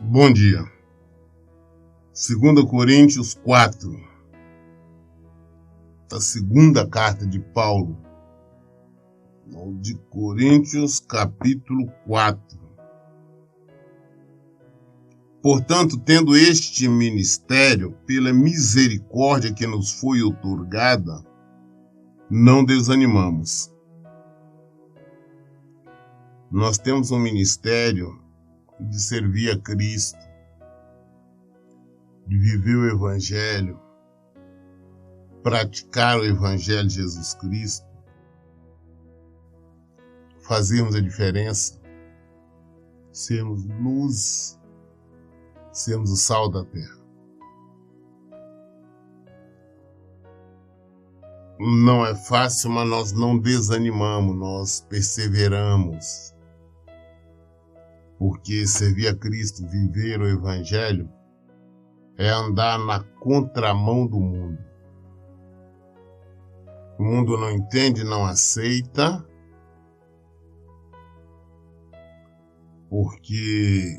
Bom dia. 2 Coríntios 4. A segunda carta de Paulo. De Coríntios, capítulo 4. Portanto, tendo este ministério, pela misericórdia que nos foi outorgada, não desanimamos. Nós temos um ministério de servir a Cristo, de viver o Evangelho, praticar o Evangelho de Jesus Cristo, fazermos a diferença, sermos luz, sermos o sal da terra. Não é fácil, mas nós não desanimamos, nós perseveramos. Porque servir a Cristo, viver o Evangelho, é andar na contramão do mundo. O mundo não entende, não aceita, porque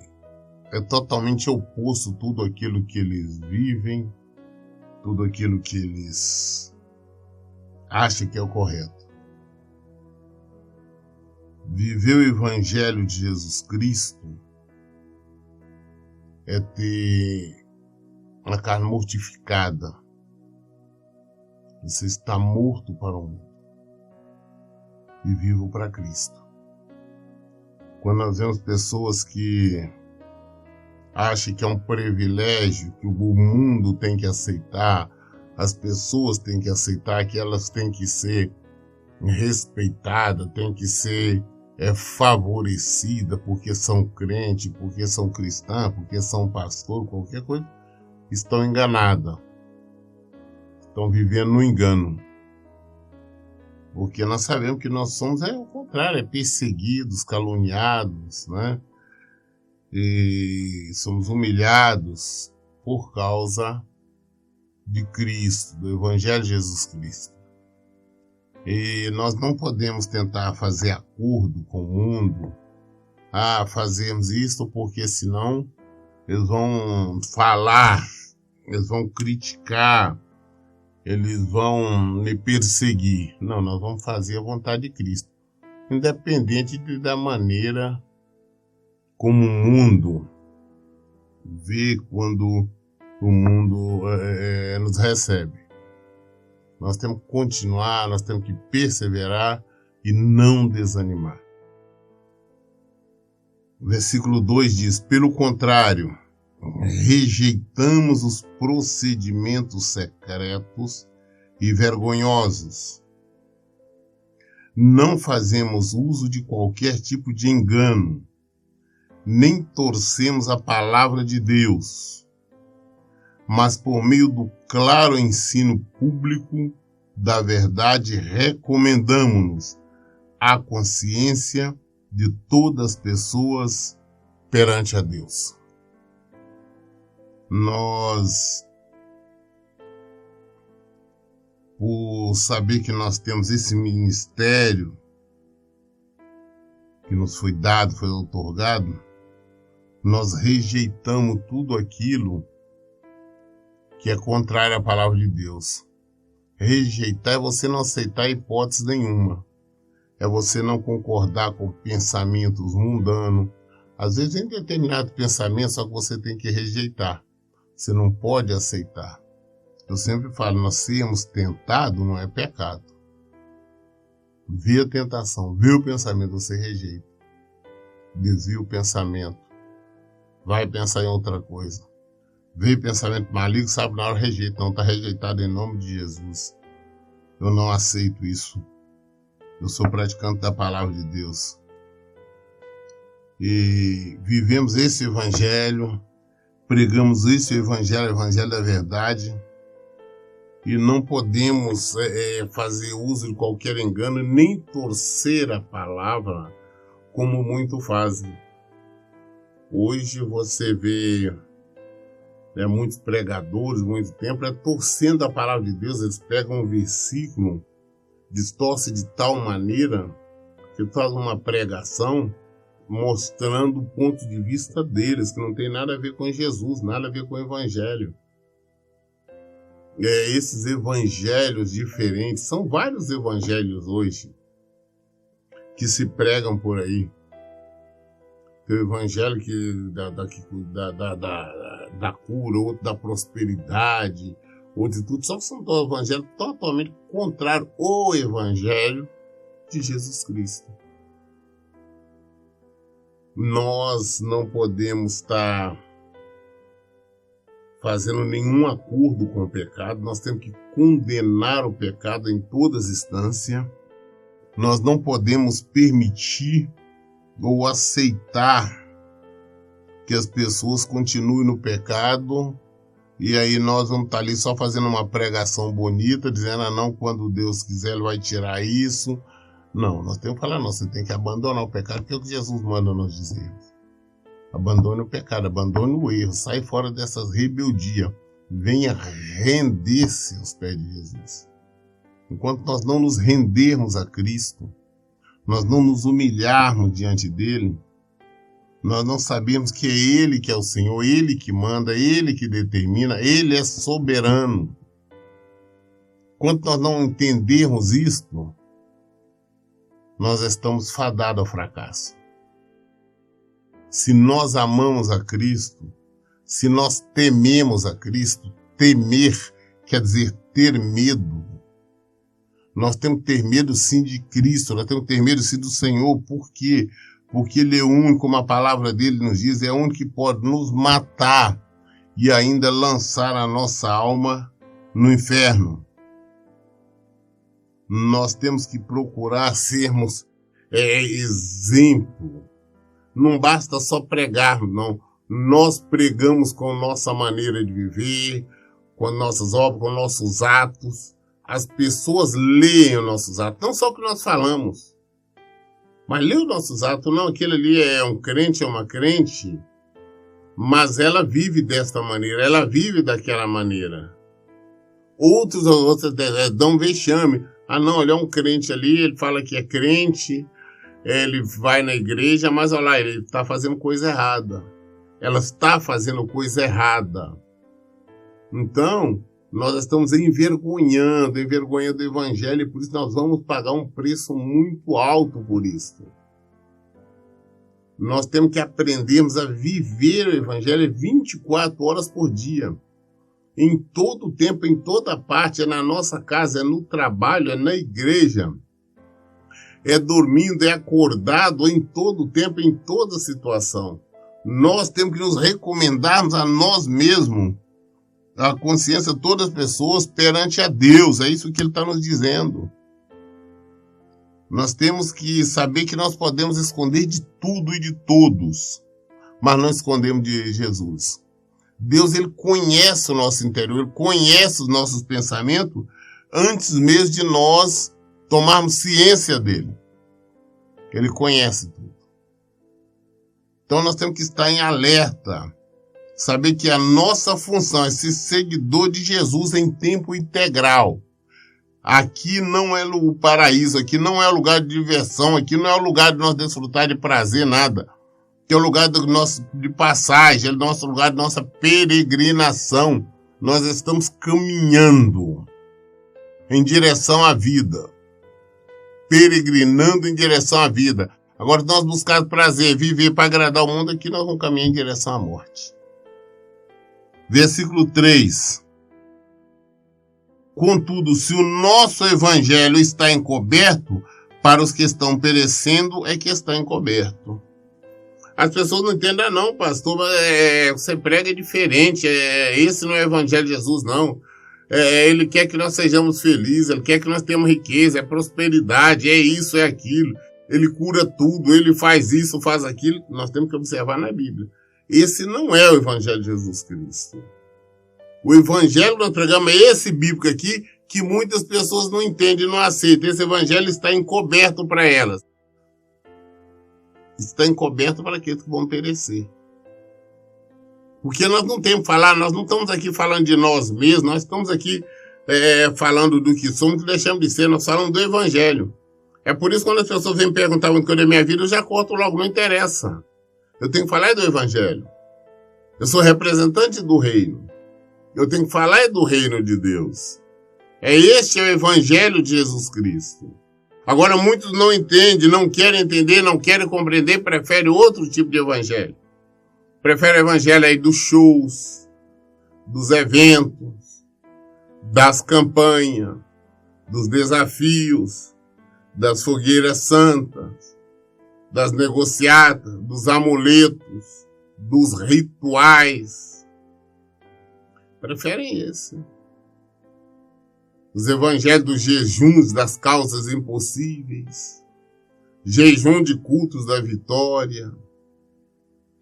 é totalmente oposto tudo aquilo que eles vivem, tudo aquilo que eles acham que é o correto. Viver o Evangelho de Jesus Cristo é ter a carne mortificada. Você está morto para o mundo e vivo para Cristo. Quando nós vemos pessoas que acham que é um privilégio, que o mundo tem que aceitar, as pessoas têm que aceitar, que elas têm que ser respeitadas, têm que ser favorecida porque são crentes, porque são cristãs, porque são pastor, qualquer coisa, estão enganadas. Estão vivendo no engano. Porque nós sabemos que nós somos o contrário, perseguidos, caluniados, né? E somos humilhados por causa de Cristo, do Evangelho de Jesus Cristo. E nós não podemos tentar fazer acordo com o mundo. Fazemos isso porque senão eles vão falar, eles vão criticar, eles vão me perseguir. Não, nós vamos fazer a vontade de Cristo. Independente da maneira como o mundo vê quando o mundo nos recebe. Nós temos que continuar, nós temos que perseverar e não desanimar. O versículo 2 diz: pelo contrário, rejeitamos os procedimentos secretos e vergonhosos. Não fazemos uso de qualquer tipo de engano, nem torcemos a palavra de Deus, mas por meio do claro ensino público da verdade recomendamos-nos à consciência de todas as pessoas perante a Deus. Nós, por saber que nós temos esse ministério que nos foi dado, foi outorgado, nós rejeitamos tudo aquilo que é contrário à palavra de Deus. Rejeitar é você não aceitar hipótese nenhuma. É você não concordar com pensamentos mundanos. Às vezes tem determinado pensamento, só que você tem que rejeitar. Você não pode aceitar. Eu sempre falo, nós sermos tentados não é pecado. Vê a tentação, vê o pensamento, você rejeita. Desvia o pensamento. Vai pensar em outra coisa. Vê pensamento maligno, sabe, na hora rejeita. Não, está rejeitado em nome de Jesus. Eu não aceito isso. Eu sou praticante da palavra de Deus. E vivemos esse evangelho, pregamos esse evangelho, o evangelho da verdade. E não podemos fazer uso de qualquer engano, nem torcer a palavra, como muitos fazem. Hoje você vê muitos pregadores, muito tempo, torcendo a palavra de Deus. Eles pegam um versículo, distorce de tal maneira que faz uma pregação mostrando o ponto de vista deles, que não tem nada a ver com Jesus, nada a ver com o Evangelho. Esses evangelhos diferentes, são vários evangelhos hoje que se pregam por aí. Tem o evangelho da cura, outro da prosperidade, outro de tudo, só que são todos evangelhos totalmente contrários ao evangelho de Jesus Cristo. Nós não podemos estar fazendo nenhum acordo com o pecado, nós temos que condenar o pecado em todas as instâncias. Nós não podemos permitir ou aceitar que as pessoas continuem no pecado e aí nós vamos estar ali só fazendo uma pregação bonita, dizendo, não, quando Deus quiser Ele vai tirar isso. Não, nós temos que falar, não, você tem que abandonar o pecado, que é o que Jesus manda nós dizermos. Abandone o pecado, abandone o erro, sai fora dessas rebeldias, venha render-se aos pés de Jesus. Enquanto nós não nos rendermos a Cristo, nós não nos humilharmos diante dele, nós não sabemos que é Ele que é o Senhor, Ele que manda, Ele que determina, Ele é soberano. Enquanto nós não entendermos isto, nós estamos fadados ao fracasso. Se nós amamos a Cristo, se nós tememos a Cristo, temer quer dizer ter medo. Nós temos que ter medo sim de Cristo, nós temos que ter medo sim do Senhor. Por quê? Porque Ele é o único, como a palavra dele nos diz, é o único que pode nos matar e ainda lançar a nossa alma no inferno. Nós temos que procurar sermos exemplo. Não basta só pregar, não. Nós pregamos com nossa maneira de viver, com nossas obras, com nossos atos. As pessoas leem os nossos atos, não só o que nós falamos, mas leem os nossos atos. Não, aquele ali é um crente, é uma crente, mas ela vive desta maneira, ela vive daquela maneira. Outros dão vexame. Não, ele é um crente ali, ele fala que é crente, ele vai na igreja, mas olha lá, ele está fazendo coisa errada. Ela está fazendo coisa errada. Então, nós estamos envergonhando o evangelho, e por isso nós vamos pagar um preço muito alto por isso. Nós temos que aprendermos a viver o evangelho 24 horas por dia. Em todo o tempo, em toda parte, é na nossa casa, é no trabalho, é na igreja. É dormindo, é acordado, em todo o tempo, em toda situação. Nós temos que nos recomendarmos a nós mesmos, a consciência de todas as pessoas perante a Deus. É isso que ele está nos dizendo. Nós temos que saber que nós podemos esconder de tudo e de todos, mas não escondemos de Jesus. Deus, ele conhece o nosso interior, ele conhece os nossos pensamentos antes mesmo de nós tomarmos ciência dele. Ele conhece tudo. Então nós temos que estar em alerta, saber que a nossa função é ser seguidor de Jesus em tempo integral. Aqui não é o paraíso, aqui não é o lugar de diversão, aqui não é o lugar de nós desfrutar de prazer, nada. Que é o lugar de passagem, é o nosso lugar de nossa peregrinação. Nós estamos caminhando em direção à vida. Peregrinando em direção à vida. Agora, se nós buscarmos prazer, viver para agradar o mundo, aqui nós vamos caminhar em direção à morte. Versículo 3. Contudo, se o nosso evangelho está encoberto, para os que estão perecendo é que está encoberto. As pessoas não entendem, não, pastor, você prega diferente, esse não é o evangelho de Jesus, não. Ele quer que nós sejamos felizes, ele quer que nós tenhamos riqueza, é prosperidade, é isso, é aquilo. Ele cura tudo, ele faz isso, faz aquilo. Nós temos que observar na Bíblia. Esse não é o evangelho de Jesus Cristo. O evangelho que nós pregamos é esse bíblico aqui, que muitas pessoas não entendem, não aceitam. Esse evangelho está encoberto para elas. Está encoberto para aqueles que vão perecer. Porque nós não temos que falar, nós não estamos aqui falando de nós mesmos, nós estamos aqui falando do que somos e deixamos de ser, nós falamos do Evangelho. É por isso que quando as pessoas vêm perguntar muito da minha vida, eu já corto logo, não interessa. Eu tenho que falar do Evangelho. Eu sou representante do reino. Eu tenho que falar do reino de Deus. Este é o Evangelho de Jesus Cristo. Agora muitos não entendem, não querem entender, não querem compreender, preferem outro tipo de Evangelho. Preferem o Evangelho aí dos shows, dos eventos, das campanhas, dos desafios, das fogueiras santas, das negociatas, dos amuletos, dos rituais. Preferem esse. Os evangelhos dos jejuns das causas impossíveis, jejum de cultos da vitória,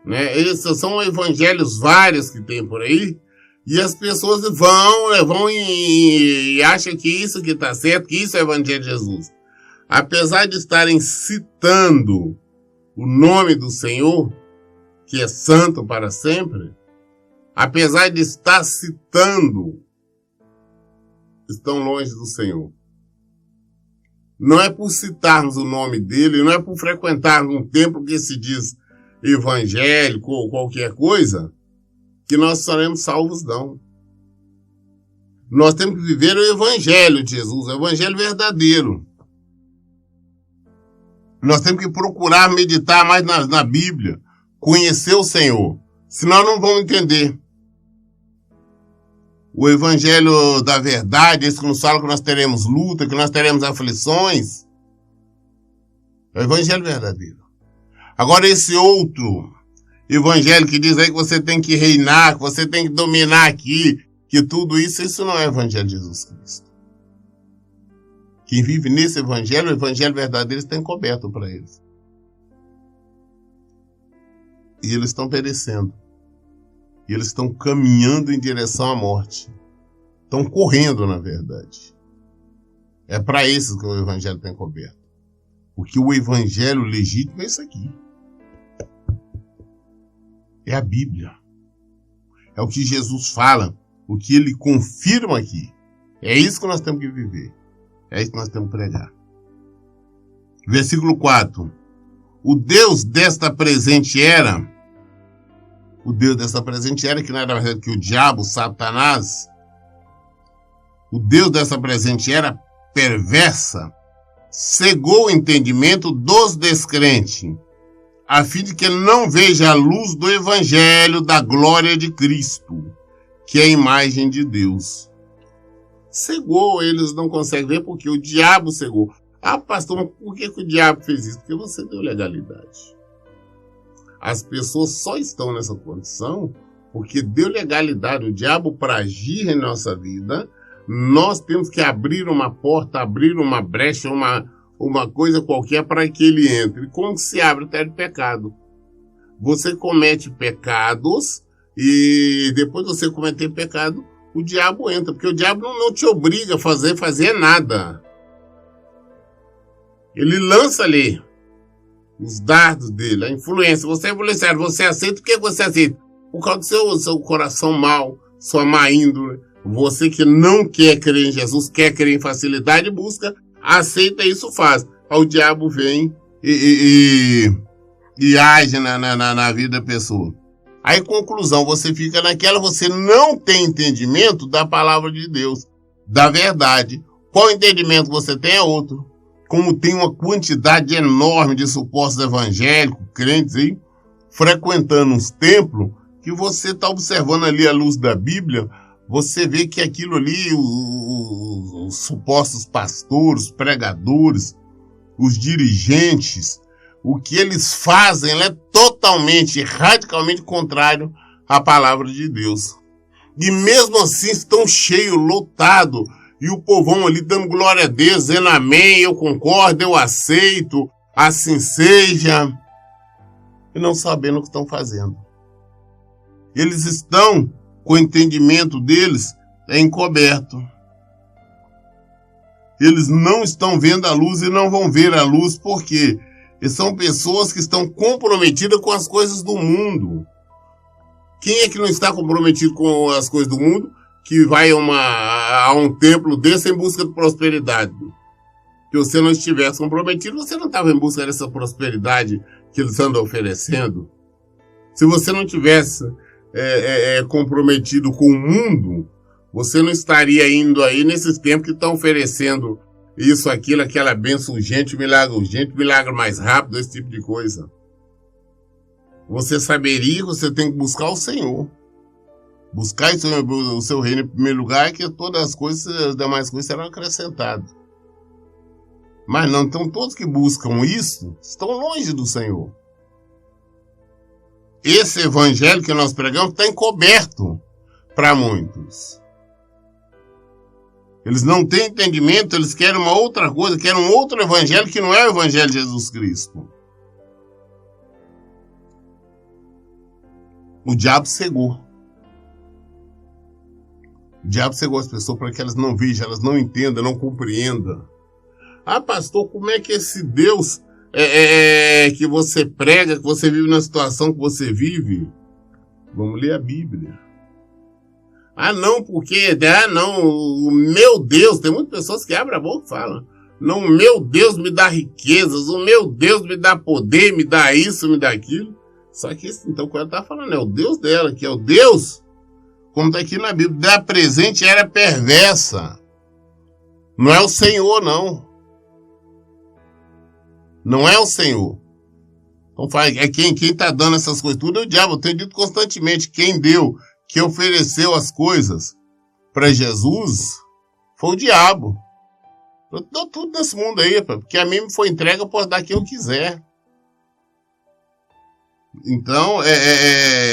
né? Esses são evangelhos vários que tem por aí, e as pessoas vão e acham que isso que está certo, que isso é o evangelho de Jesus. Apesar de estarem citando o nome do Senhor, que é santo para sempre, apesar de estar citando, estão longe do Senhor. Não é por citarmos o nome dele, não é por frequentarmos um templo que se diz evangélico ou qualquer coisa, que nós seremos salvos, não. Nós temos que viver o Evangelho de Jesus, o Evangelho verdadeiro. Nós temos que procurar meditar mais na Bíblia, conhecer o Senhor, senão não vamos entender. O Evangelho da verdade, esse que nos fala que nós teremos luta, que nós teremos aflições, é o Evangelho verdadeiro. Agora esse outro Evangelho que diz aí que você tem que reinar, que você tem que dominar aqui, que tudo isso não é o Evangelho de Jesus Cristo. Quem vive nesse Evangelho, o Evangelho verdadeiro está encoberto para eles. E eles estão perecendo. E eles estão caminhando em direção à morte. Estão correndo, na verdade. É para esses que o Evangelho está encoberto. Porque o Evangelho legítimo é isso aqui. É a Bíblia. É o que Jesus fala, o que ele confirma aqui. É isso que nós temos que viver. É isso que nós temos que pregar. Versículo 4. O Deus desta presente era, que não era verdade que o diabo, Satanás, o Deus dessa presente era perversa, cegou o entendimento dos descrentes, a fim de que ele não veja a luz do Evangelho da glória de Cristo, que é a imagem de Deus. Cegou, eles não conseguem ver porque o diabo cegou. Ah, pastor, mas por que o diabo fez isso? Porque você deu legalidade. As pessoas só estão nessa condição porque deu legalidade o diabo para agir em nossa vida. Nós temos que abrir uma porta, abrir uma brecha, uma coisa qualquer para que ele entre. Como se abre até de pecado? Você comete pecados e depois de você cometer pecado, o diabo entra, porque o diabo não te obriga a fazer nada. Ele lança ali os dardos dele, a influência. Você é influenciado, você aceita. Por que você aceita? Por causa do seu coração mau, sua má índole. Você que não quer crer em Jesus, quer crer em facilidade, busca, aceita isso, faz. Aí o diabo vem e age na vida da pessoa. Aí, conclusão, você fica naquela, você não tem entendimento da palavra de Deus, da verdade. Qual entendimento você tem é outro. Como tem uma quantidade enorme de supostos evangélicos, crentes aí, frequentando uns templos, que você está observando ali a luz da Bíblia, você vê que aquilo ali, os supostos pastores, pregadores, os dirigentes, o que eles fazem é totalmente, radicalmente contrário à palavra de Deus. E mesmo assim estão cheios, lotados, e o povão ali dando glória a Deus, dizendo amém, eu concordo, eu aceito, assim seja, e não sabendo o que estão fazendo. Eles estão com o entendimento deles encoberto. Eles não estão vendo a luz e não vão ver a luz, porque são pessoas que estão comprometidas com as coisas do mundo. Quem é que não está comprometido com as coisas do mundo, que vai a um templo desse em busca de prosperidade? Se você não estivesse comprometido, você não estava em busca dessa prosperidade que eles andam oferecendo. Se você não tivesse comprometido com o mundo, você não estaria indo aí nesses tempos que estão oferecendo isso, aquilo, aquela bênção urgente, milagre mais rápido, esse tipo de coisa. Você saberia que você tem que buscar o Senhor. Buscar o seu reino em primeiro lugar, que todas as coisas, as demais coisas serão acrescentadas. Mas não, então todos que buscam isso estão longe do Senhor. Esse evangelho que nós pregamos está encoberto para muitos. Eles não têm entendimento, eles querem uma outra coisa, querem um outro evangelho que não é o evangelho de Jesus Cristo. O diabo cegou. O diabo cegou as pessoas para que elas não vejam, elas não entendam, não compreendam. Ah, pastor, como é que esse Deus que você prega, que você vive na situação que você vive? Vamos ler a Bíblia. Ah, não, porque... o meu Deus... Tem muitas pessoas que abrem a boca e falam. Não, o meu Deus me dá riquezas, o meu Deus me dá poder, me dá isso, me dá aquilo. Só que, então, o que ela está falando é o Deus dela, que é o Deus, como está aqui na Bíblia, da presente era perversa. Não é o Senhor, não. Não é o Senhor. Então, quem está dando essas coisas tudo é o diabo. Eu tenho dito constantemente, quem deu, que ofereceu as coisas para Jesus, foi o diabo. Eu dou tudo nesse mundo aí, porque a mim me foi entregue, eu posso dar quem eu quiser. Então,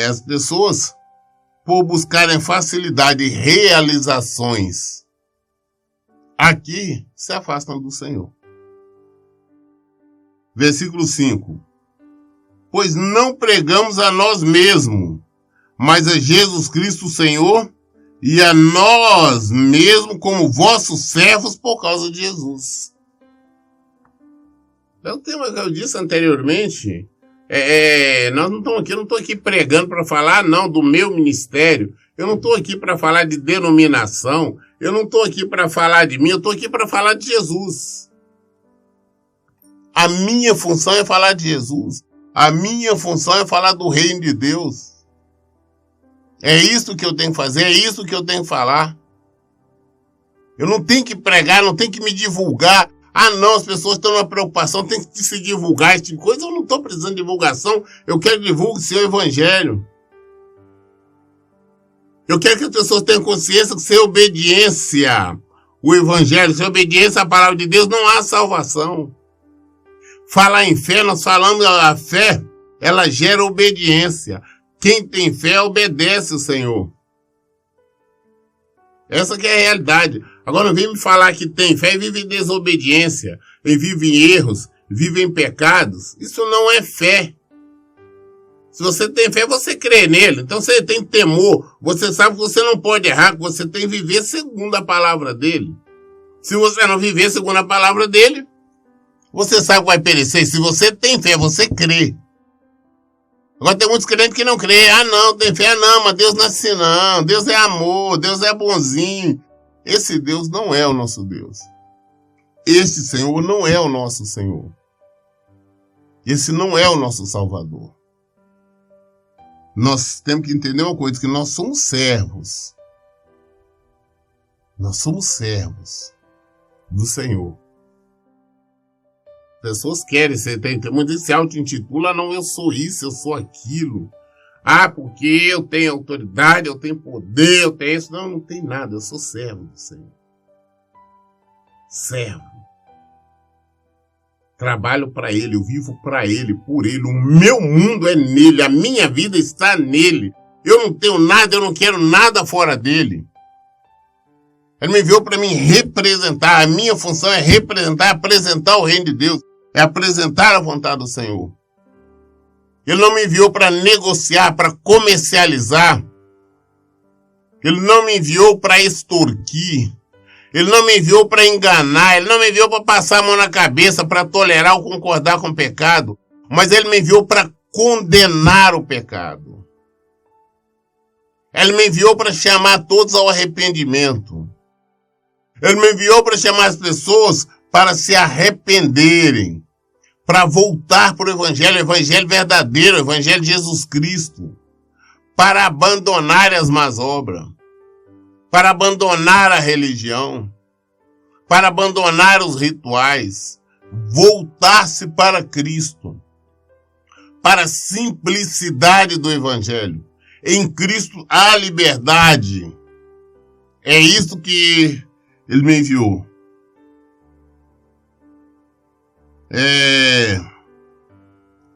as pessoas, por buscarem facilidade e realizações aqui, se afastam do Senhor. Versículo 5. Pois não pregamos a nós mesmos, mas a Jesus Cristo Senhor, e a nós mesmos como vossos servos por causa de Jesus. É o tema que eu disse anteriormente. Nós não estamos aqui, eu não estou aqui pregando para falar, não, do meu ministério. Eu não estou aqui para falar de denominação. Eu não estou aqui para falar de mim, eu estou aqui para falar de Jesus. A minha função é falar de Jesus. A minha função é falar do reino de Deus. É isso que eu tenho que fazer, é isso que eu tenho que falar. Eu não tenho que pregar, não tenho que me divulgar. Ah, não, as pessoas estão numa preocupação, tem que se divulgar esse tipo de coisa. Eu não estou precisando de divulgação, eu quero que divulgue o seu evangelho. Eu quero que as pessoas tenham consciência que sem obediência, o evangelho, sem obediência à palavra de Deus, não há salvação. Falar em fé, nós falamos a fé, ela gera obediência. Quem tem fé obedece o Senhor. Essa que é a realidade. Agora não vem me falar que tem fé e vive em desobediência, e vive em erros, vive em pecados. Isso não é fé. Se você tem fé, você crê nele. Então você tem temor. Você sabe que você não pode errar, que você tem que viver segundo a palavra dele. Se você não viver segundo a palavra dele, você sabe que vai perecer. Se você tem fé, você crê. Agora tem muitos crentes que não creem. Ah, não, tem fé não, mas Deus não é assim não. Deus é amor, Deus é bonzinho. Esse Deus não é o nosso Deus. Este Senhor não é o nosso Senhor. Esse não é o nosso Salvador. Nós temos que entender uma coisa, que nós somos servos. Nós somos servos do Senhor. Pessoas querem ser, tem muitos que se auto-intitula, não, eu sou isso, eu sou aquilo. Ah, porque eu tenho autoridade, eu tenho poder, eu tenho isso. Não, não tem nada, eu sou servo do Senhor. Servo. Trabalho para Ele, eu vivo para Ele, por Ele. O meu mundo é nele, a minha vida está nele. Eu não tenho nada, eu não quero nada fora dele. Ele me enviou para mim representar, a minha função é representar, apresentar o reino de Deus. É apresentar a vontade do Senhor. Ele não me enviou para negociar, para comercializar. Ele não me enviou para extorquir. Ele não me enviou para enganar. Ele não me enviou para passar a mão na cabeça, para tolerar ou concordar com o pecado. Mas ele me enviou para condenar o pecado. Ele me enviou para chamar todos ao arrependimento. Ele me enviou para chamar as pessoas para se arrependerem, para voltar para o evangelho verdadeiro, o evangelho de Jesus Cristo, para abandonar as más obras, para abandonar a religião, para abandonar os rituais, voltar-se para Cristo, para a simplicidade do evangelho. Em Cristo há liberdade. É isso que ele me enviou.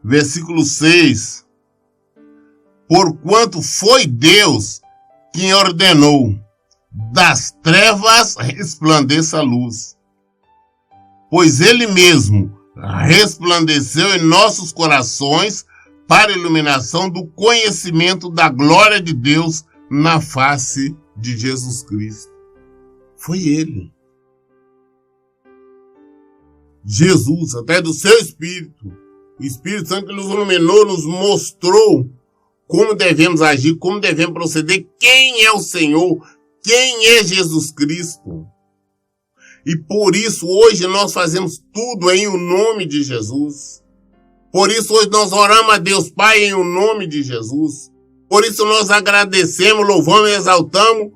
Versículo 6. Porquanto foi Deus quem ordenou, das trevas resplandeça a luz. Pois ele mesmo resplandeceu em nossos corações para a iluminação do conhecimento da glória de Deus na face de Jesus Cristo. Foi ele. Jesus, através do seu Espírito, o Espírito Santo que nos iluminou, nos mostrou como devemos agir, como devemos proceder, quem é o Senhor, quem é Jesus Cristo. E por isso hoje nós fazemos tudo em o nome de Jesus. Por isso hoje nós oramos a Deus Pai em o nome de Jesus. Por isso nós agradecemos, louvamos e exaltamos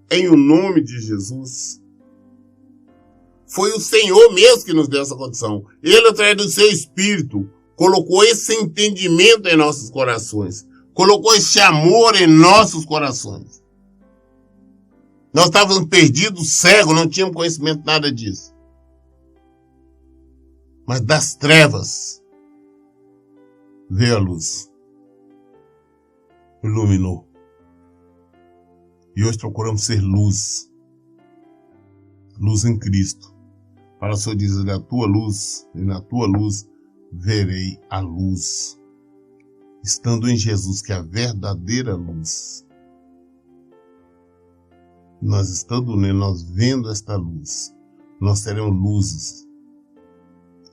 em o nome de Jesus. Foi o Senhor mesmo que nos deu essa condição. Ele, através do seu Espírito, colocou esse entendimento em nossos corações. Colocou esse amor em nossos corações. Nós estávamos perdidos, cegos, não tínhamos conhecimento de nada disso. Mas das trevas veio a luz. Iluminou. E hoje procuramos ser luz. Luz em Cristo. Para o Senhor dizer, da tua luz, e na tua luz verei a luz. Estando em Jesus, que é a verdadeira luz. Nós estando nele, nós vendo esta luz, nós teremos luzes.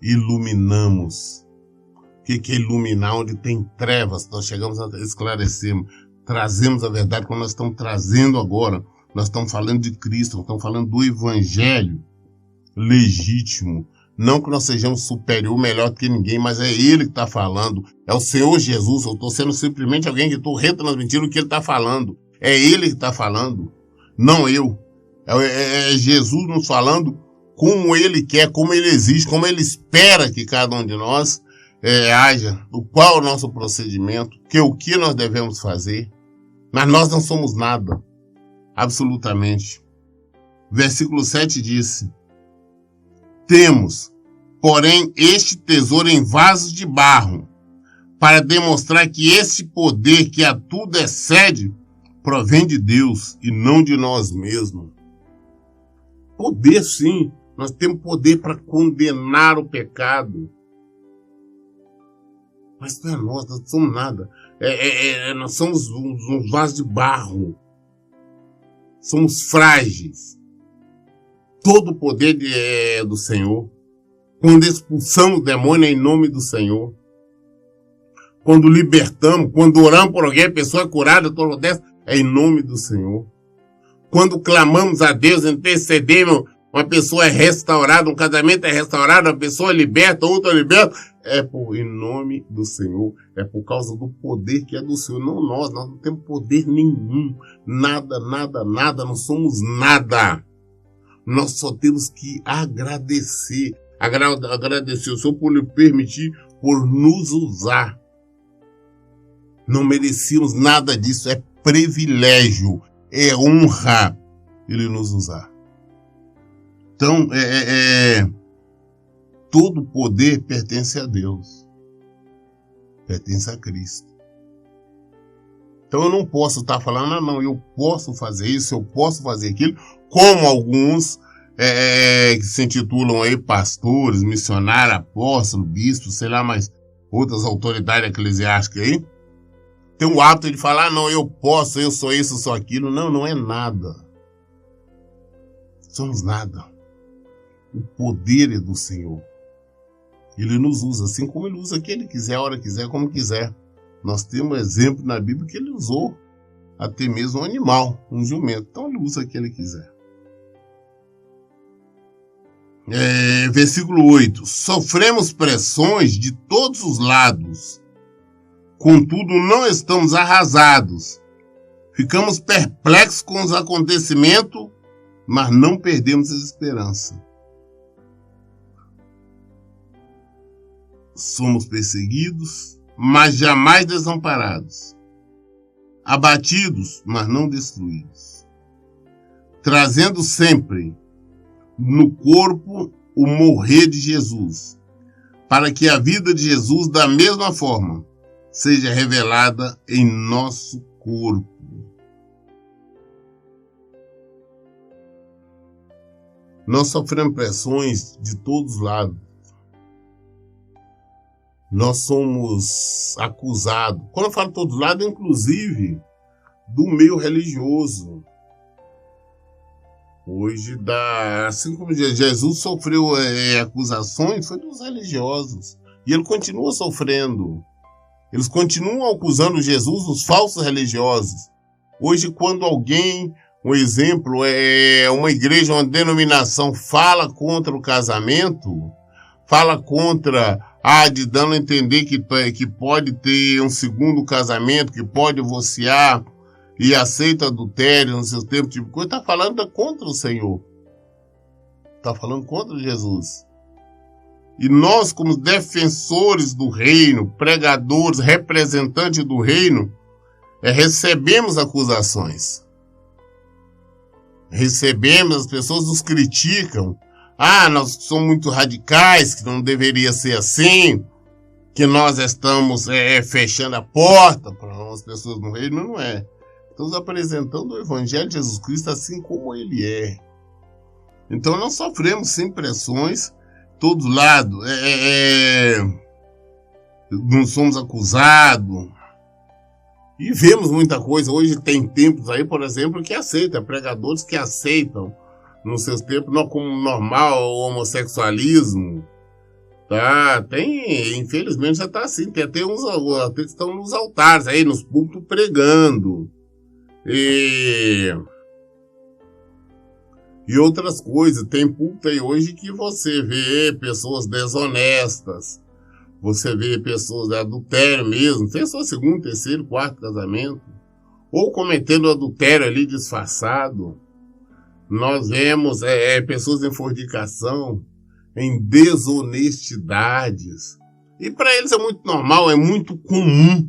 Iluminamos. O que é iluminar? Onde tem trevas, nós chegamos a esclarecermos, trazemos a verdade, como nós estamos trazendo agora. Nós estamos falando de Cristo, nós estamos falando do Evangelho legítimo. Não que nós sejamos superior, melhor do que ninguém, mas é Ele que está falando. É o Senhor Jesus. Eu estou sendo simplesmente alguém que estou retransmitindo o que Ele está falando. É Ele que está falando, não eu. É Jesus nos falando como Ele quer, como Ele exige, como Ele espera que cada um de nós haja, qual é o nosso procedimento, o que nós devemos fazer. Mas nós não somos nada, absolutamente. Versículo 7 disse: temos, porém, este tesouro em vasos de barro, para demonstrar que esse poder que a tudo excede, provém de Deus e não de nós mesmos. Poder, sim. Nós temos poder para condenar o pecado. Mas não é nós não somos nada. Nós somos um vaso de barro. Somos frágeis. Todo o poder é do Senhor. Quando expulsamos o demônio é em nome do Senhor. Quando libertamos, quando oramos por alguém, a pessoa é curada, todo dessa, é em nome do Senhor. Quando clamamos a Deus, intercedemos, uma pessoa é restaurada, um casamento é restaurado, uma pessoa é liberta, outra é liberta, em nome do Senhor. É por causa do poder que é do Senhor. Não nós não temos poder nenhum. Nada, não somos nada. Nós só temos que agradecer. Agradecer o Senhor por lhe permitir, por nos usar. Não merecíamos nada disso. É privilégio, é honra Ele nos usar. Então, todo poder pertence a Deus. Pertence a Cristo. Então eu não posso estar falando, não, eu posso fazer isso, eu posso fazer aquilo, como alguns que se intitulam aí pastores, missionários, apóstolos, bispos, sei lá, mas outras autoridades eclesiásticas aí, tem o hábito de falar, não, eu posso, eu sou isso, eu sou aquilo. Não, não é nada. Somos nada. O poder é do Senhor. Ele nos usa assim como Ele usa, que Ele quiser, a hora quiser, como quiser. Nós temos exemplo na Bíblia que Ele usou até mesmo um animal, um jumento. Então ele usa o que ele quiser. Versículo 8. Sofremos pressões de todos os lados, contudo não estamos arrasados. Ficamos perplexos com os acontecimentos, mas não perdemos a esperança. Somos perseguidos, mas jamais desamparados. Abatidos, mas não destruídos. Trazendo sempre no corpo o morrer de Jesus, para que a vida de Jesus, da mesma forma, seja revelada em nosso corpo. Nós sofremos pressões de todos os lados. Nós somos acusados. Quando eu falo de todos os lados, inclusive do meio religioso. Hoje, assim como Jesus sofreu acusações, foi dos religiosos. E ele continua sofrendo. Eles continuam acusando Jesus, os falsos religiosos. Hoje, quando alguém, um exemplo, uma igreja, uma denominação fala contra o casamento, fala contra, dando a entender que pode ter um segundo casamento, que pode divorciar, e aceita adultério no seu tempo, tipo de coisa, está falando contra o Senhor. Está falando contra Jesus. E nós, como defensores do reino, pregadores, representantes do reino, recebemos acusações. Recebemos, as pessoas nos criticam. Nós somos muito radicais, que não deveria ser assim, que nós estamos fechando a porta para as pessoas no reino, mas não é. Estamos apresentando o Evangelho de Jesus Cristo assim como ele é. Então nós sofremos sem pressões, todos lados. Não somos acusados. E vemos muita coisa. Hoje tem tempos aí, por exemplo, que aceitam, pregadores que aceitam nos seus tempos, não como normal o homossexualismo. Tá? Tem, infelizmente já está assim. Tem até uns que estão nos altares aí, nos púlpitos pregando. E outras coisas. Tem púlpito aí hoje que você vê pessoas desonestas, você vê pessoas de adultério mesmo, tem só segundo, terceiro, quarto casamento, ou cometendo adultério ali disfarçado. Nós vemos pessoas em fornicação, em desonestidades, e para eles é muito normal, é muito comum.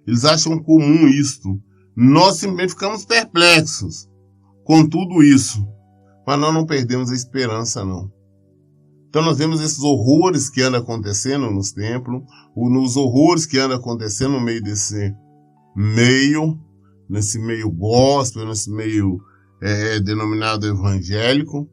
Eles acham comum isto. Nós simplesmente ficamos perplexos com tudo isso, mas nós não perdemos a esperança, não. Então nós vemos esses horrores que andam acontecendo nos templos, nos horrores que andam acontecendo no meio nesse meio gospel, nesse meio denominado evangélico,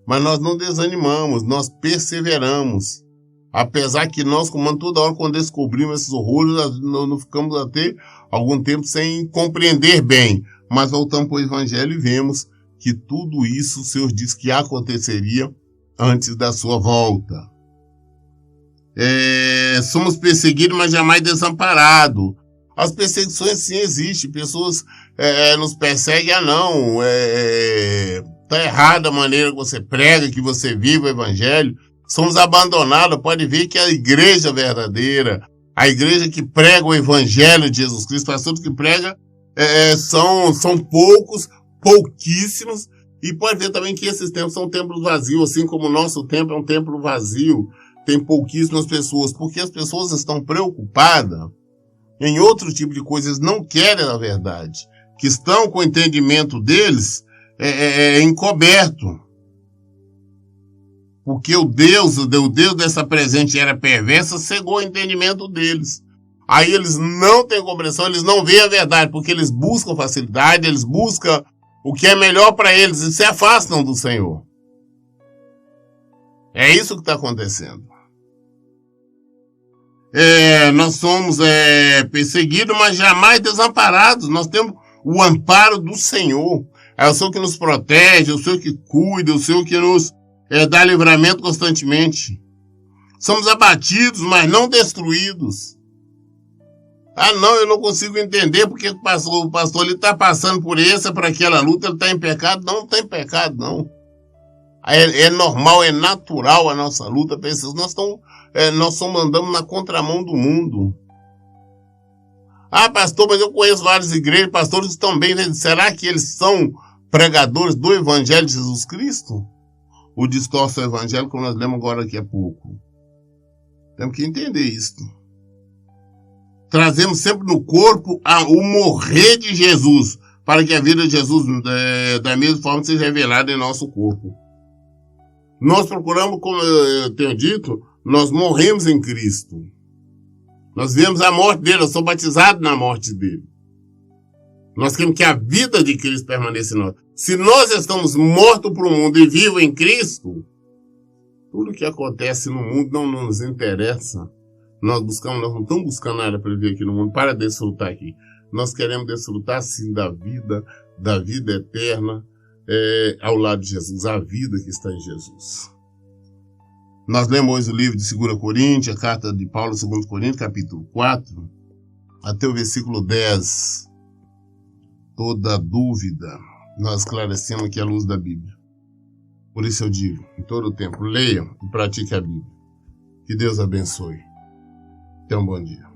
mas nós não desanimamos, nós perseveramos. Apesar que nós, como toda hora, quando descobrimos esses horrores, nós ficamos até algum tempo sem compreender bem, mas voltamos para o Evangelho e vemos que tudo isso o Senhor disse que aconteceria antes da sua volta. Somos perseguidos, mas jamais desamparados. As perseguições sim existem, pessoas nos perseguem, está errada a maneira que você prega, que você vive o Evangelho. Somos abandonados. Pode ver que a igreja verdadeira, a igreja que prega o Evangelho de Jesus Cristo, pastores que prega, são pouquíssimos, e pode ver também que esses templos são templos vazios, assim como o nosso templo é um templo vazio, tem pouquíssimas pessoas, porque as pessoas estão preocupadas em outro tipo de coisas, não querem a verdade, que estão com o entendimento deles encoberto. Porque o Deus dessa presente era perversa, cegou o entendimento deles. Aí eles não têm compreensão, eles não veem a verdade, porque eles buscam facilidade, eles buscam o que é melhor para eles e se afastam do Senhor. É isso que está acontecendo. Nós somos perseguidos, mas jamais desamparados. Nós temos o amparo do Senhor. É o Senhor que nos protege, o Senhor que cuida, o Senhor que nos dá livramento constantemente. Somos abatidos, mas não destruídos. Ah, não, eu não consigo entender porque o pastor ele está passando por essa, por aquela luta, ele está em pecado. Não está em pecado, não. É normal, é natural a nossa luta. Nós estamos andando na contramão do mundo. Ah, pastor, mas eu conheço várias igrejas, pastores estão bem. Será que eles são pregadores do Evangelho de Jesus Cristo? O distorce o Evangelho, como nós lemos agora daqui a pouco. Temos que entender isso. Trazemos sempre no corpo o morrer de Jesus, para que a vida de Jesus, da mesma forma, seja revelada em nosso corpo. Nós procuramos, como eu tenho dito, nós morremos em Cristo. Nós vemos a morte dele, eu sou batizado na morte dele. Nós queremos que a vida de Cristo permaneça em nós. Se nós estamos mortos para o mundo e vivos em Cristo, tudo que acontece no mundo não nos interessa. Nós não estamos buscando nada para viver aqui no mundo, para desfrutar aqui. Nós queremos desfrutar, sim, da vida eterna, ao lado de Jesus, a vida que está em Jesus. Nós lemos hoje o livro de 2 Coríntios, a carta de Paulo, 2 Coríntios, capítulo 4, até o versículo 10. Toda dúvida, nós esclarecemos aqui à luz da Bíblia. Por isso eu digo, em todo o tempo, leiam e pratiquem a Bíblia. Que Deus abençoe. Tenha um bom dia.